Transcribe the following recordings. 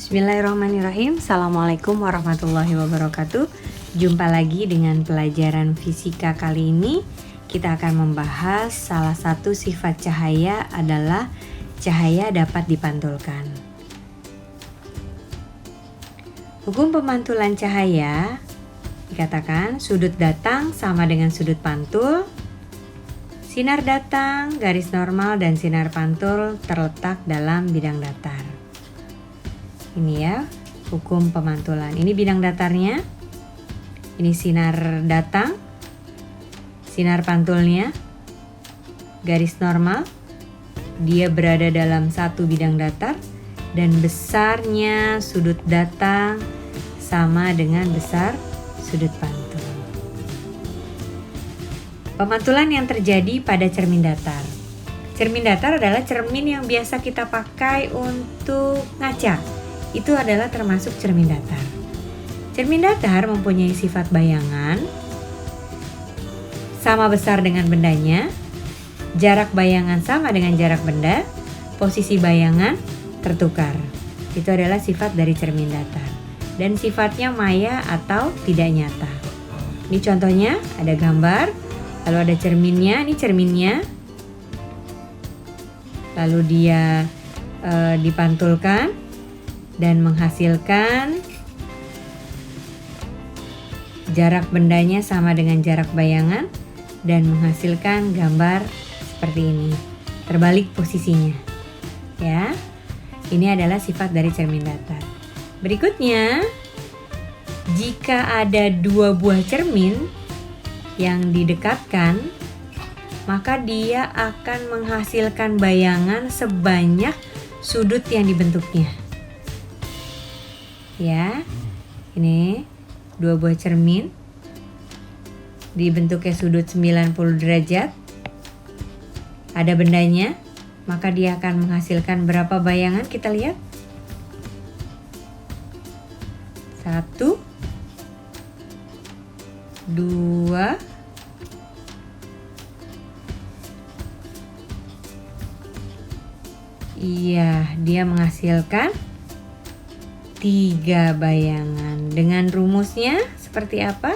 Bismillahirrahmanirrahim. Assalamualaikum warahmatullahi wabarakatuh. Jumpa lagi dengan pelajaran fisika kali ini. Kita akan membahas salah satu sifat cahaya adalah cahaya dapat dipantulkan. Hukum pemantulan cahaya dikatakan sudut datang sama dengan sudut pantul. Sinar datang, garis normal, dan sinar pantul terletak dalam bidang datar. Ini ya, hukum pemantulan. Ini bidang datarnya. Ini sinar datang. Sinar pantulnya. Garis normal. Dia berada dalam satu bidang datar. Dan besarnya sudut datang sama dengan besar sudut pantul. Pemantulan yang terjadi pada cermin datar. Cermin datar adalah cermin yang biasa kita pakai untuk ngaca. Itu adalah termasuk cermin datar. Cermin datar mempunyai sifat bayangan, sama besar dengan bendanya, jarak bayangan sama dengan jarak benda, posisi bayangan tertukar. Itu adalah sifat dari cermin datar. Dan sifatnya maya atau tidak nyata. Ini contohnya, ada gambar, lalu ada cerminnya, ini cerminnya. Lalu dia dipantulkan dan menghasilkan jarak bendanya sama dengan jarak bayangan dan menghasilkan gambar seperti ini. Terbalik posisinya. Ya. Ini adalah sifat dari cermin datar. Berikutnya, jika ada dua buah cermin yang didekatkan, maka dia akan menghasilkan bayangan sebanyak sudut yang dibentuknya. Ya, ini dua buah cermin dibentuknya sudut 90 derajat. Ada bendanya, maka dia akan menghasilkan berapa bayangan? Kita lihat. 1, 2, iya, dia menghasilkan 3 bayangan. Dengan rumusnya seperti apa?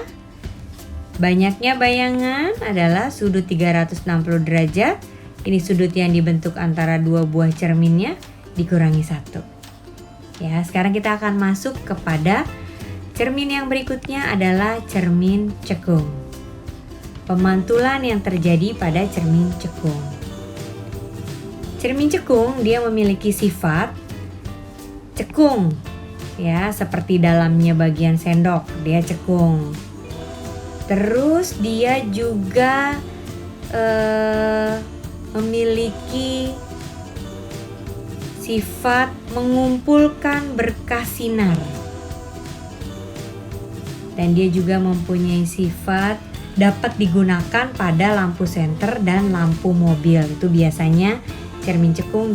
Banyaknya bayangan adalah sudut 360 derajat. Ini sudut yang dibentuk antara dua buah cerminnya dikurangi 1. Ya, sekarang kita akan masuk kepada cermin yang berikutnya adalah cermin cekung. Pemantulan yang terjadi pada cermin cekung. Cermin cekung dia memiliki sifat cekung. Ya, seperti dalamnya bagian sendok, dia cekung. Terus dia juga memiliki sifat mengumpulkan berkas sinar. Dan dia juga mempunyai sifat dapat digunakan pada lampu senter dan lampu mobil. Itu biasanya cermin cekung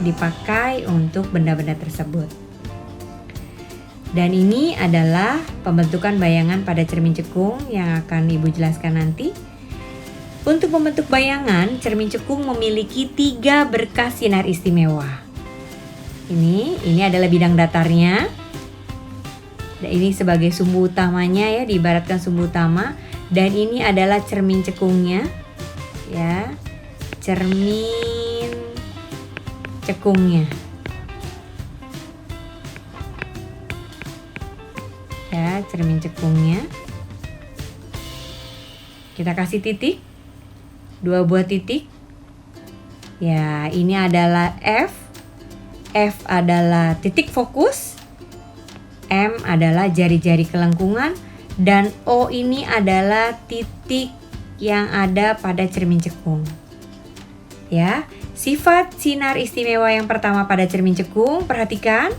dipakai untuk benda-benda tersebut. Dan ini adalah pembentukan bayangan pada cermin cekung yang akan Ibu jelaskan nanti. Untuk membentuk bayangan, cermin cekung memiliki 3 berkas sinar istimewa. Ini adalah bidang datarnya. Dan ini sebagai sumbu utamanya ya, diibaratkan sumbu utama. Dan ini adalah cermin cekungnya. Ya, cermin cekungnya. Ya, cermin cekungnya. Kita kasih titik. 2 buah titik. Ya, ini adalah F. F adalah titik fokus. M adalah jari-jari kelengkungan. Dan O ini adalah titik yang ada pada cermin cekung. Ya, sifat sinar istimewa yang pertama pada cermin cekung, perhatikan.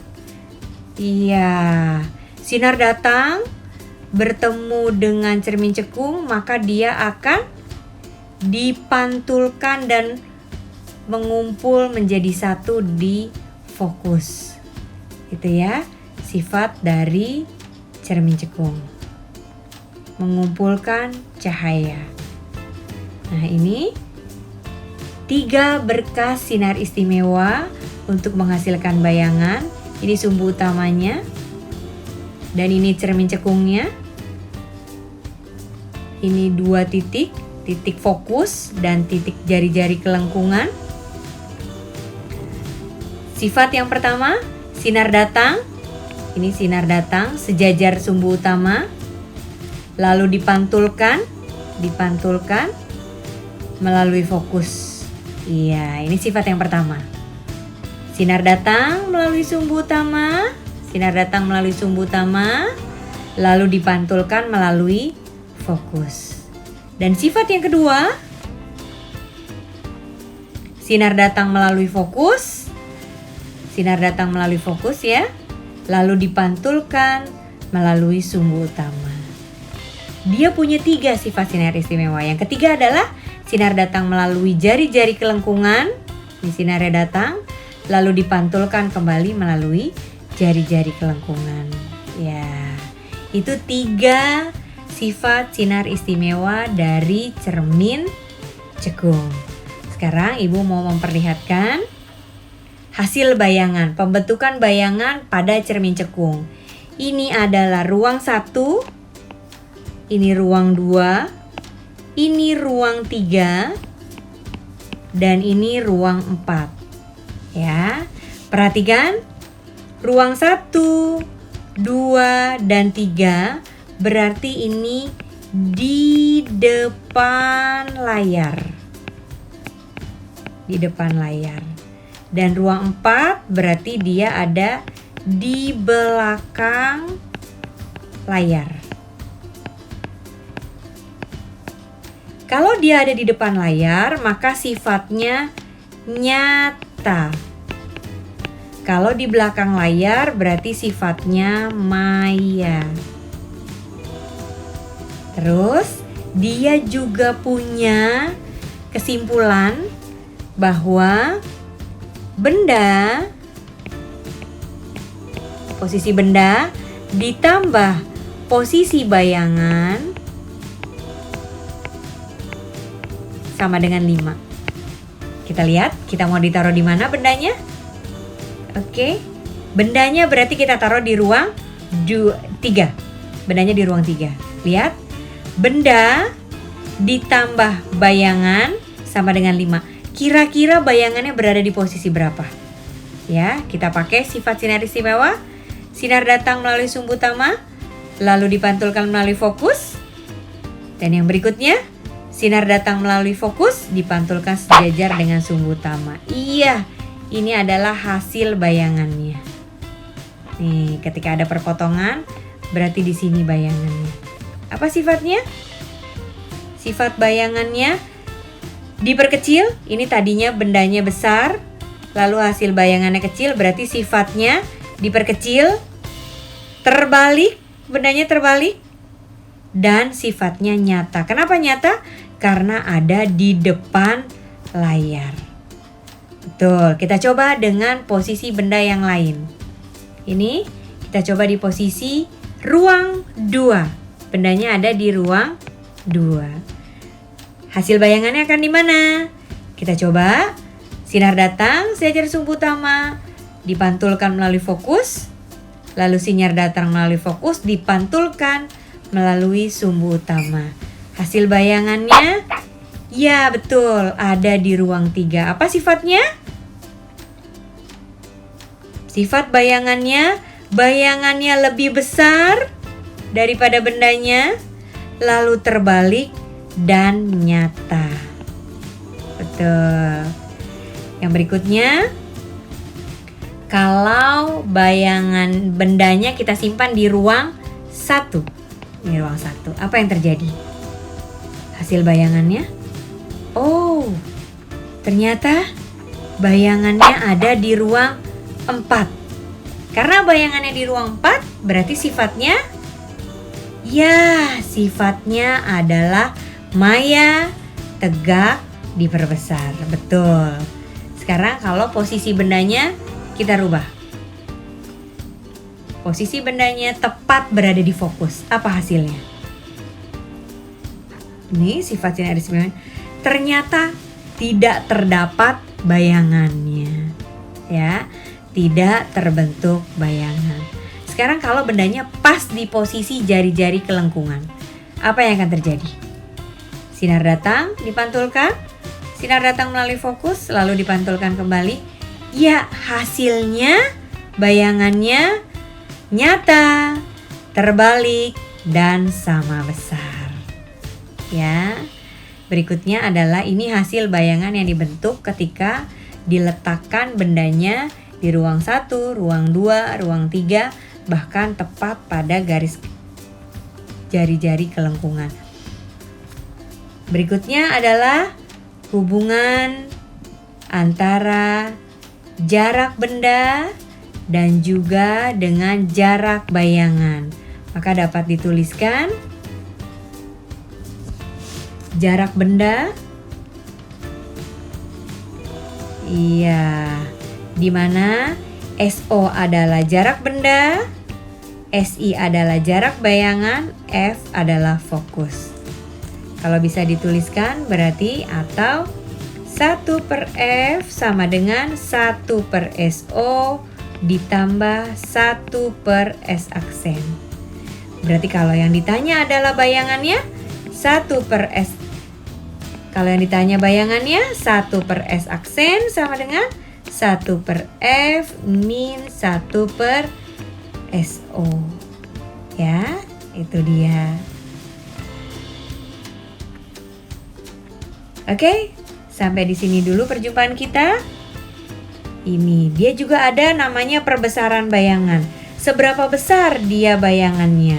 Iya, sinar datang bertemu dengan cermin cekung, maka dia akan dipantulkan dan mengumpul menjadi satu di fokus. Itu ya, sifat dari cermin cekung. Mengumpulkan cahaya. Nah, ini 3 berkas sinar istimewa untuk menghasilkan bayangan Ini sumbu utamanya. Dan ini cermin cekungnya. Ini 2 titik, titik fokus dan titik jari-jari kelengkungan. Sifat yang pertama, sinar datang. Ini sinar datang sejajar sumbu utama. Lalu dipantulkan melalui fokus. Iya, ini sifat yang pertama. Sinar datang melalui sumbu utama, lalu dipantulkan melalui fokus. Dan sifat yang kedua, sinar datang melalui fokus ya, lalu dipantulkan melalui sumbu utama. Dia punya 3 sifat sinar istimewa. Yang ketiga adalah sinar datang melalui jari-jari kelengkungan. Ini sinarnya datang, lalu dipantulkan kembali melalui jari-jari kelengkungan. Ya, itu 3 sifat sinar istimewa dari cermin cekung. Sekarang Ibu mau memperlihatkan hasil bayangan, pembentukan bayangan pada cermin cekung. Ini adalah ruang 1, ini ruang 2, ini ruang 3, dan ini ruang 4. Ya, perhatikan ruang 1, 2, dan 3 berarti ini di depan layar. Dan ruang 4 berarti dia ada di belakang layar. Kalau dia ada di depan layar, maka sifatnya nyata. Kalau di belakang layar berarti sifatnya maya. Terus dia juga punya kesimpulan bahwa posisi benda ditambah posisi bayangan sama dengan 5. Kita lihat, kita mau ditaruh di mana bendanya? Oke, bendanya berarti kita taruh di ruang 3. Bendanya di ruang 3. Lihat, benda ditambah bayangan sama dengan 5. Kira-kira bayangannya berada di posisi berapa? Ya, kita pakai sifat sinar istimewa. Sinar datang melalui sumbu utama, lalu dipantulkan melalui fokus. Dan yang berikutnya, sinar datang melalui fokus, dipantulkan sejajar dengan sumbu utama. Iya, ini adalah hasil bayangannya. Nih, ketika ada perpotongan, berarti di sini bayangannya. Apa sifatnya? Sifat bayangannya diperkecil. Ini tadinya bendanya besar, lalu hasil bayangannya kecil, berarti sifatnya diperkecil. Terbalik, bendanya terbalik. Dan sifatnya nyata. Kenapa nyata? Karena ada di depan layar. Betul, kita coba dengan posisi benda yang lain. Ini kita coba di posisi ruang 2. Bendanya ada di ruang 2. Hasil bayangannya akan di mana? Kita coba. Sinar datang sejajar sumbu utama, dipantulkan melalui fokus. Lalu sinar datang melalui fokus, dipantulkan melalui sumbu utama. Hasil bayangannya, ya betul, ada di ruang 3. Apa sifatnya? Sifat bayangannya lebih besar daripada bendanya, lalu terbalik dan nyata. Betul. Yang berikutnya, kalau bayangan bendanya kita simpan di ruang 1. Ini ruang 1. Apa yang terjadi? Hasil bayangannya? Oh, ternyata bayangannya ada di ruang 4. Karena bayangannya di ruang 4, berarti sifatnya? Ya, sifatnya adalah maya, tegak, diperbesar. Betul. Sekarang kalau posisi bendanya kita rubah. Posisi bendanya tepat berada di fokus. Apa hasilnya? Ini sifat sinar istimewa. Ternyata tidak terdapat bayangannya. Ya. tidak terbentuk bayangan. Sekarang kalau bendanya pas di posisi jari-jari kelengkungan, apa yang akan terjadi? Sinar datang, dipantulkan. Sinar datang melalui fokus, lalu dipantulkan kembali. Ya, hasilnya bayangannya nyata, terbalik, dan sama besar. Ya, berikutnya adalah ini hasil bayangan yang dibentuk ketika diletakkan bendanya di ruang 1, ruang 2, ruang 3, bahkan tepat pada garis jari-jari kelengkungan. Berikutnya adalah hubungan antara jarak benda dan juga dengan jarak bayangan. Maka dapat dituliskan jarak benda, di mana SO adalah jarak benda, SI adalah jarak bayangan, F adalah fokus. Kalau bisa dituliskan berarti atau 1/F sama dengan 1/SO ditambah 1/S aksen. Berarti kalau yang ditanya adalah bayangannya 1/S. Kalau yang ditanya bayangannya 1/S aksen sama dengan 1/F min 1/SO. Ya, itu dia. Oke, sampai di sini dulu perjumpaan kita. Ini dia juga ada namanya perbesaran bayangan. Seberapa besar dia bayangannya?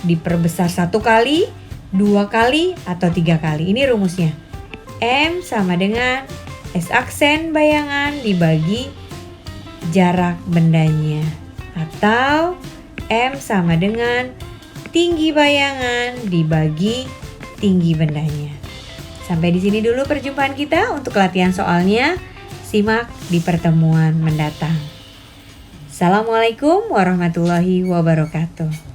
Diperbesar 1 kali, 2 kali, atau 3 kali. Ini rumusnya. M sama dengan S aksen bayangan dibagi jarak bendanya. Atau M sama dengan tinggi bayangan dibagi tinggi bendanya. Sampai di sini dulu perjumpaan kita untuk latihan soalnya. Simak di pertemuan mendatang. Assalamualaikum warahmatullahi wabarakatuh.